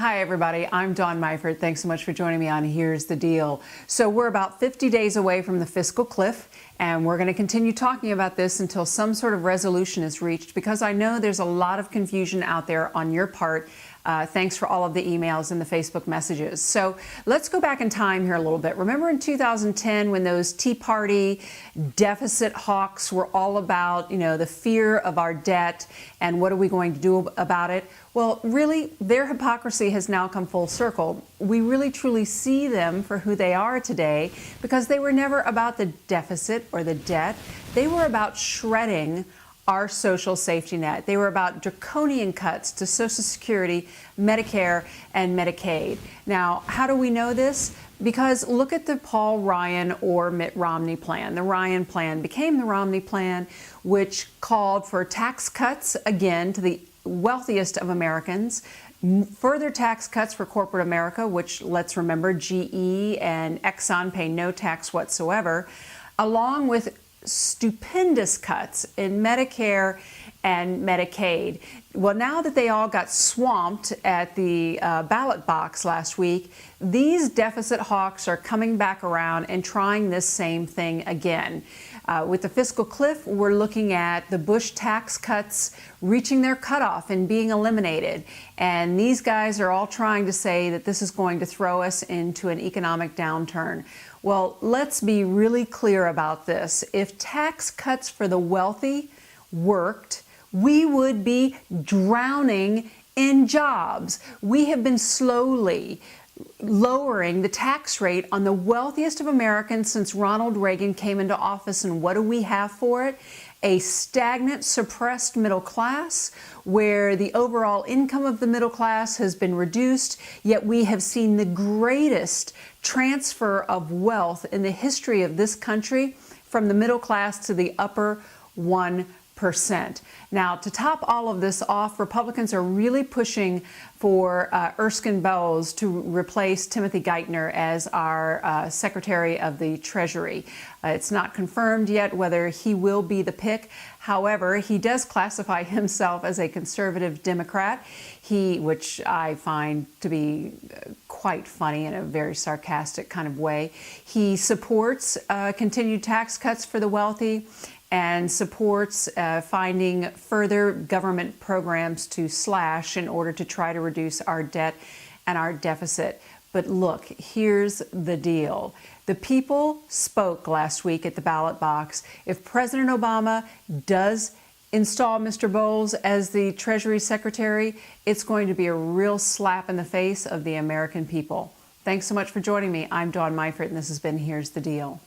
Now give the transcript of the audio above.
Hi, everybody. I'm Dawn Myford. Thanks so much for joining me on Here's the Deal. So we're about 50 days away from the fiscal cliff, and we're going to continue talking about this until some sort of resolution is reached, because I know there's a lot of confusion out there on your part. Thanks for all of the emails and the Facebook messages. So let's go back in time here a little bit. Remember in 2010 when those Tea Party deficit hawks were all about, the fear of our debt and what are we going to do about it? Well, really, their hypocrisy has now come full circle. We really truly see them for who they are today, because they were never about the deficit or the debt. They were about shredding our social safety net. They were about draconian cuts to Social Security, Medicare, and Medicaid. Now, how do we know this? Because look at the Paul Ryan or Mitt Romney plan. The Ryan plan became the Romney plan, which called for tax cuts, again, to the wealthiest of Americans, further tax cuts for corporate America, which, let's remember, GE and Exxon pay no tax whatsoever, along with stupendous cuts in Medicare and Medicaid. Well, now that they all got swamped at the ballot box last week, these deficit hawks are coming back around and trying this same thing again. With the fiscal cliff, we're looking at the Bush tax cuts reaching their cutoff and being eliminated. And these guys are all trying to say that this is going to throw us into an economic downturn. Well, let's be really clear about this. If tax cuts for the wealthy worked, we would be drowning in jobs. We have been slowly lowering the tax rate on the wealthiest of Americans since Ronald Reagan came into office. And what do we have for it? A stagnant, suppressed middle class, where the overall income of the middle class has been reduced, yet we have seen the greatest transfer of wealth in the history of this country from the middle class to the upper 1%. Now, to top all of this off, Republicans are really pushing for Erskine Bowles to replace Timothy Geithner as our Secretary of the Treasury. It's not confirmed yet whether he will be the pick. However, he does classify himself as a conservative Democrat, which I find to be quite funny in a very sarcastic kind of way. He supports continued tax cuts for the wealthy and supports finding further government programs to slash in order to try to reduce our debt and our deficit. But look, here's the deal. The people spoke last week at the ballot box. If President Obama does install Mr. Bowles as the Treasury Secretary, it's going to be a real slap in the face of the American people. Thanks so much for joining me. I'm Dawn Myford, and this has been Here's the Deal.